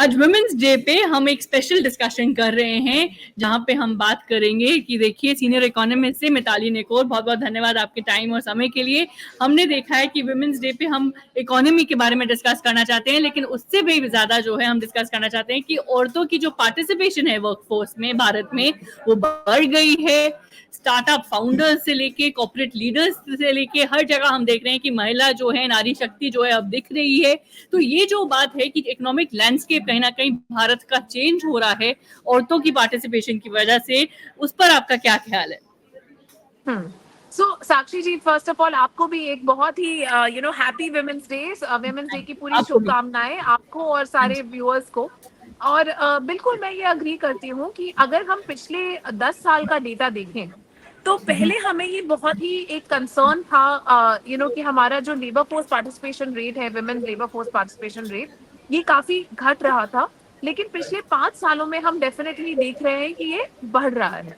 आज women's day पे हम एक स्पेशल डिस्कशन कर रहे हैं जहां पे हम बात करेंगे कि देखिए सीनियर इकोनॉमिस्ट से मिताली निकोर, बहुत बहुत धन्यवाद आपके टाइम और समय के लिए। हमने देखा है कि वुमेन्स डे पे हम इकोनॉमी के बारे में डिस्कस करना चाहते हैं, लेकिन उससे भी ज्यादा जो है हम डिस्कस करना चाहते हैं कि औरतों की जो पार्टिसिपेशन है वर्कफोर्स में भारत में वो बढ़ गई है। स्टार्टअप फाउंडर्स से लेके कॉर्पोरेट लीडर्स से लेके हर जगह हम देख रहे हैं कि महिला जो है, नारी शक्ति जो है अब दिख रही है। तो ये जो बात है कि इकोनॉमिक लैंडस्केप कहीं ना कहीं भारत का चेंज हो रहा है औरतों की पार्टिसिपेशन की वजह से, उस पर आपका क्या ख्याल है? So Sakshi ji, first of all आपको भी एक बहुत ही happy women's day. Women's day की पूरी शुभकामनाएं आपको और सारे व्यूअर्स को। और बिल्कुल मैं ये अग्री करती हूँ कि अगर हम पिछले 10 साल का डेटा देखें तो पहले हमें ये बहुत ही एक कंसर्न था कि हमारा जो लेबर फोर्स पार्टिसिपेशन रेट है, women labour force participation rate, ये काफी घट रहा था। लेकिन पिछले 5 सालों में हम डेफिनेटली देख रहे हैं कि ये बढ़ रहा है।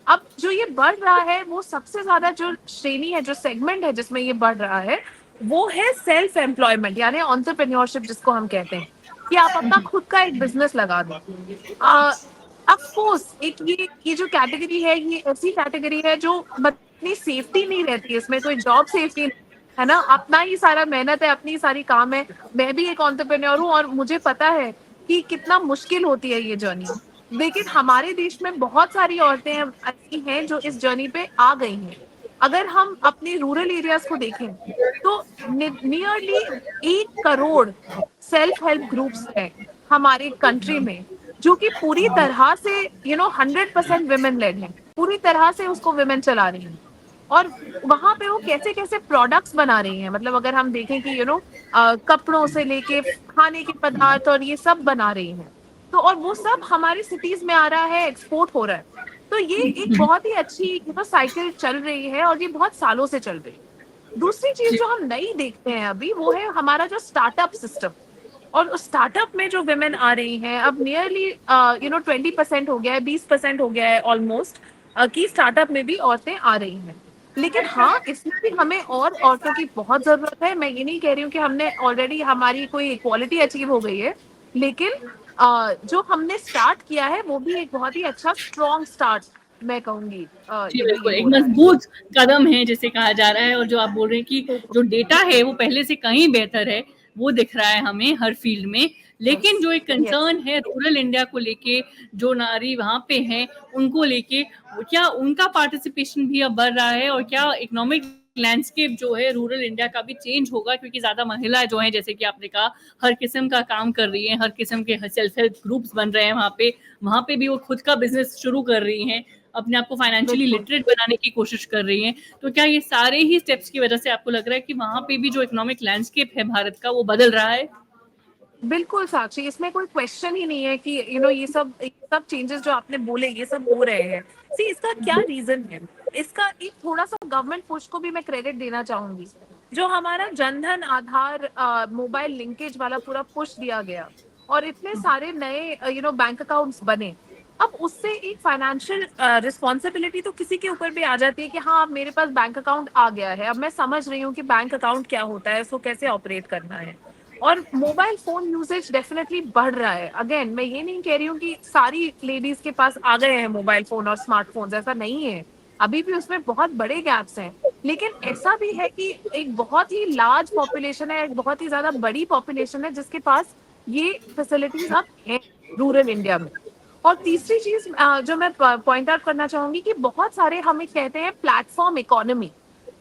अब जो ये बढ़ रहा है वो सबसे ज्यादा जो श्रेणी है, जो सेगमेंट है जिसमें ये बढ़ रहा है, वो है सेल्फ एम्प्लॉयमेंट यानी एंटरप्रेन्योरशिप जिसको हम कहते हैं, कि आप अपना खुद का एक बिजनेस लगा दो। ऑफ कोर्स एक ये जो कैटेगरी है, ये ऐसी कैटेगरी है जो इतनी सेफ्टी नहीं रहती, इसमें कोई जॉब सेफ्टी है ना, अपना ही सारा मेहनत है, अपनी सारी काम है। मैं भी एक एंटरप्रेन्योर हूँ और मुझे पता है कि कितना मुश्किल होती है ये जर्नी। लेकिन हमारे देश में बहुत सारी औरतें ऐसी हैं जो इस जर्नी पे आ गई हैं। अगर हम अपने रूरल एरियाज को देखें तो nearly 1 crore self help groups हैं हमारे कंट्री में, जो कि पूरी तरह से 100% वुमेन लेड है, पूरी तरह से उसको वुमेन चला रही हैं। और वहां पे वो कैसे कैसे प्रोडक्ट्स बना रही हैं, मतलब अगर हम देखें कि कपड़ों से लेके खाने के पदार्थ और ये सब बना रही हैं, तो और वो सब हमारी सिटीज में आ रहा है, एक्सपोर्ट हो रहा है। तो ये एक बहुत ही अच्छी साइकिल चल रही है और ये बहुत सालों से चल रही है। दूसरी चीज जो हम नई देखते हैं अभी, वो है हमारा जो स्टार्टअप सिस्टम। और स्टार्टअप में जो वुमेन आ रही हैं अब नियरली 20% हो गया है, 20% हो गया है ऑलमोस्ट, कि स्टार्टअप में भी औरतें आ रही हैं। लेकिन हाँ, इसमें भी हमें और औरतों की बहुत जरूरत है। मैं ये नहीं कह रही हूँ कि हमने ऑलरेडी हमारी कोई इक्वालिटी अचीव हो गई है, लेकिन जो हमने स्टार्ट किया है वो भी एक बहुत ही अच्छा स्ट्रॉन्ग स्टार्ट मैं कहूंगी। जी बिल्कुल, एक मजबूत कदम है जिसे कहा जा रहा है। और जो आप बोल रहे हैं कि जो डेटा है वो पहले से कहीं बेहतर है, वो दिख रहा है हमें हर फील्ड में। लेकिन जो एक कंसर्न है रूरल इंडिया को लेके, जो नारी वहां पे हैं उनको लेके, क्या उनका पार्टिसिपेशन भी अब बढ़ रहा है? और क्या इकोनॉमिक लैंडस्केप जो है रूरल इंडिया का भी चेंज होगा? क्योंकि ज्यादा महिलाएं जो हैं, जैसे कि आपने कहा, हर किस्म का काम कर रही हैं, हर किस्म के सेल्फ हेल्प ग्रुप्स बन रहे हैं वहां पे भी वो खुद का बिजनेस शुरू कर रही हैं, अपने आप को फाइनेंशियली लिटरेट बनाने की कोशिश कर रही हैं। तो क्या ये सारे ही स्टेप्स की वजह से आपको लग रहा है कि वहां पे भी जो इकोनॉमिक लैंडस्केप है भारत का वो बदल रहा है? बिल्कुल साक्षी, इसमें कोई क्वेश्चन ही नहीं है कि ये सब चेंजेस जो आपने बोले ये सब हो रहे हैं। सी, इसका क्या रीजन है? इसका एक थोड़ा सा गवर्नमेंट पुश को भी मैं क्रेडिट देना चाहूंगी। जो हमारा जनधन आधार मोबाइल लिंकेज वाला पूरा पुश दिया गया और इतने सारे नए बैंक अकाउंट्स बने, अब उससे एक फाइनेंशियल रिस्पॉन्सिबिलिटी तो किसी के ऊपर भी आ जाती है कि हाँ, अब मेरे पास बैंक अकाउंट आ गया है, अब मैं समझ रही हूँ कि बैंक अकाउंट क्या होता है, उसको कैसे ऑपरेट करना है। और मोबाइल फोन यूसेज डेफिनेटली बढ़ रहा है। अगेन, मैं ये नहीं कह रही हूँ कि सारी लेडीज के पास आ गए हैं मोबाइल फोन और स्मार्टफोन्स, ऐसा नहीं है। अभी भी उसमें बहुत बड़े गैप्स हैं। लेकिन ऐसा भी है कि एक बहुत ही लार्ज पॉपुलेशन है, एक बहुत ही ज्यादा बड़ी पॉपुलेशन है जिसके पास ये फैसिलिटीज अब हैं रूरल इंडिया में। और तीसरी चीज जो मैं पॉइंट आउट करना चाहूंगी कि बहुत सारे हमें कहते हैं प्लेटफॉर्म इकोनॉमी,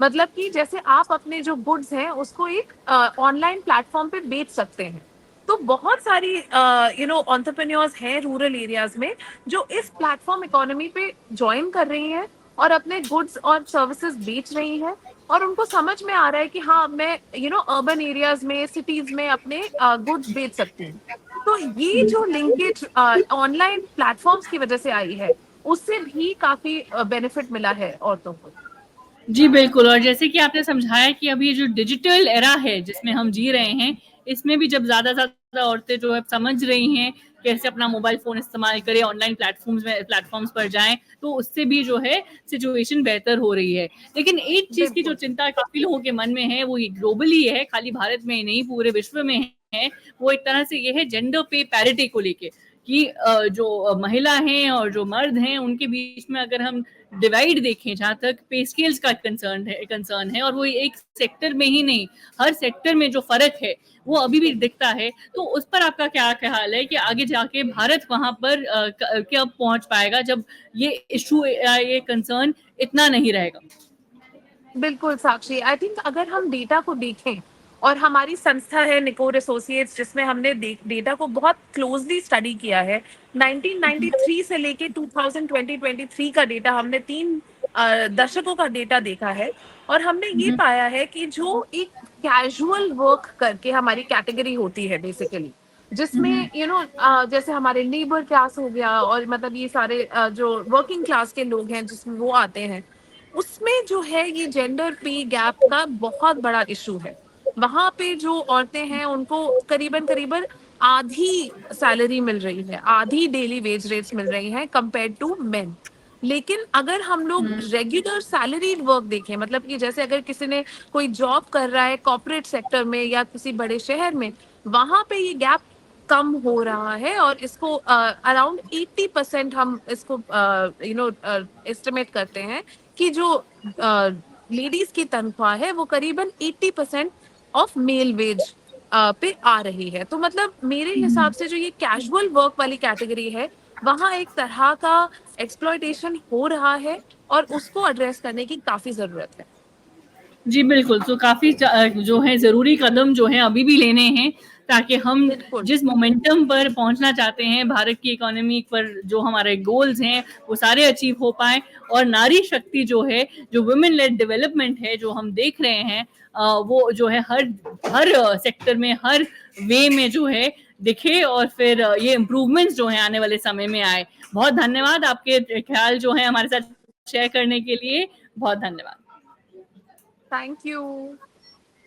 मतलब कि जैसे आप अपने जो गुड्स हैं उसको एक ऑनलाइन प्लेटफॉर्म पे बेच सकते हैं। तो बहुत सारी एंटरप्रेन्योर्स हैं रूरल एरियाज में जो इस प्लेटफॉर्म इकोनॉमी पे ज्वाइन कर रही हैं और अपने गुड्स और सर्विसेज बेच रही हैं। और उनको समझ में आ रहा है कि हाँ, मैं अर्बन एरियाज में, सिटीज में अपने गुड्स बेच सकती हूँ। तो ये जो लिंकेज ऑनलाइन प्लेटफॉर्म्स की वजह से आई है, उससे भी काफी बेनिफिट मिला है औरतों को। जी बिल्कुल। और जैसे कि आपने समझाया कि अभी जो डिजिटल एरा है जिसमें हम जी रहे हैं, इसमें भी जब ज्यादा औरतें जो है समझ रही हैं कैसे अपना मोबाइल फोन इस्तेमाल करें, ऑनलाइन प्लेटफॉर्म्स पर जाएं, तो उससे भी जो है सिचुएशन बेहतर हो रही है। लेकिन एक चीज की जो चिंता काफी लोगों के मन में है वो ये ग्लोबली है, खाली भारत में ही नहीं पूरे विश्व में है हैं वो एक तरह से ये है जेंडर पे पैरिटी को लेके कि जो महिला हैं और जो मर्द हैं उनके बीच में अगर हम डिवाइड देखें, जहाँ तक पे स्केल्स का कंसर्न है और वो एक सेक्टर में ही नहीं, हर सेक्टर में जो फर्क है वो अभी भी दिखता है। तो उस पर आपका क्या ख्याल है कि आगे जाके भारत वहां पर कब पहुंच पाएगा जब ये इशू, ये कंसर्न इतना नहीं रहेगा? बिल्कुल साक्षी, आई थिंक अगर हम डेटा को देखें और हमारी संस्था है निकोर एसोसिएट्स जिसमें हमने डेटा को बहुत क्लोजली स्टडी किया है। 1993 से लेके 2023 का डेटा, हमने 3 दशकों का डेटा देखा है और हमने ये पाया है कि जो एक कैजुअल वर्क करके हमारी कैटेगरी होती है बेसिकली, जिसमें जैसे हमारे लेबर क्लास हो गया और मतलब ये सारे जो वर्किंग क्लास के लोग हैं जिसमें वो आते हैं, उसमें जो है ये जेंडर पे गैप का बहुत बड़ा इशू है। वहां पे जो औरतें हैं उनको करीबन करीबन आधी सैलरी मिल रही है, आधी डेली वेज रेट्स मिल रही हैं कंपेयर टू मेन। लेकिन अगर हम लोग रेगुलर सैलरीड वर्क देखें, मतलब कि जैसे अगर किसी ने कोई जॉब कर रहा है कॉर्पोरेट सेक्टर में या किसी बड़े शहर में, वहां पे ये गैप कम हो रहा है और इसको अराउंड 80% हम इसको एस्टिमेट करते हैं कि जो लेडीज की तनख्वाह है वो करीबन 80% ऑफ मेल वेज पे आ रही है। तो मतलब मेरे हिसाब से जो ये कैजुअल वर्क वाली कैटेगरी है, वहाँ एक तरह का एक्सप्लॉयटेशन हो रहा है और उसको एड्रेस करने की काफी जरूरत है। जी बिल्कुल, तो काफ़ी जो है ज़रूरी कदम जो है अभी भी लेने हैं ताकि हम जिस मोमेंटम पर पहुंचना चाहते हैं भारत की इकोनॉमी पर, जो हमारे गोल्स हैं वो सारे अचीव हो पाएँ और नारी शक्ति जो है, जो वुमेन लेड डेवलपमेंट है जो हम देख रहे हैं, वो जो है हर सेक्टर में, हर वे में जो है दिखे और फिर ये इम्प्रूवमेंट्स जो है आने वाले समय में आए। बहुत धन्यवाद आपके ख्याल जो है हमारे साथ शेयर करने के लिए, बहुत धन्यवाद। Thank you.